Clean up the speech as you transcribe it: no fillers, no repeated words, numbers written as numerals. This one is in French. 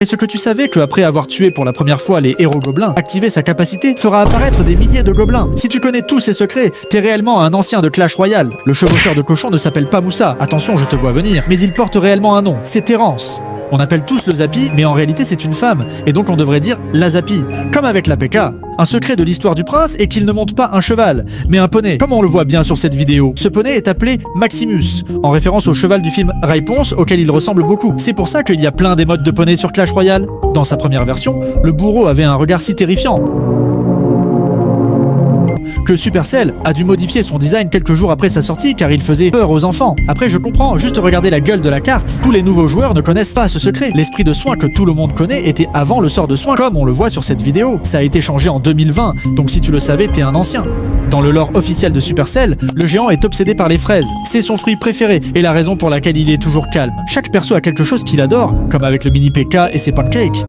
Est-ce que tu savais qu'après avoir tué pour la première fois les héros gobelins, activer sa capacité fera apparaître des milliers de gobelins? Si tu connais tous ces secrets, t'es réellement un ancien de Clash Royale. Le chevaucheur de cochon ne s'appelle pas Moussa, attention je te vois venir, mais il porte réellement un nom, c'est Terence. On appelle tous le Zappy, mais en réalité c'est une femme, et donc on devrait dire la Zappy, comme avec la PK. Un secret de l'histoire du prince est qu'il ne monte pas un cheval, mais un poney, comme on le voit bien sur cette vidéo. Ce poney est appelé Maximus, en référence au cheval du film Réponse, auquel il ressemble beaucoup. C'est pour ça qu'il y a plein d'émotes de poney sur Clash Royale. Dans sa première version, le bourreau avait un regard si terrifiant que Supercell a dû modifier son design quelques jours après sa sortie car il faisait peur aux enfants. Après je comprends, juste regardez la gueule de la carte. Tous les nouveaux joueurs ne connaissent pas ce secret. L'esprit de soin que tout le monde connaît était avant le sort de soin, comme on le voit sur cette vidéo. Ça a été changé en 2020, donc si tu le savais, t'es un ancien. Dans le lore officiel de Supercell, le géant est obsédé par les fraises. C'est son fruit préféré et la raison pour laquelle il est toujours calme. Chaque perso a quelque chose qu'il adore, comme avec le mini PK et ses pancakes.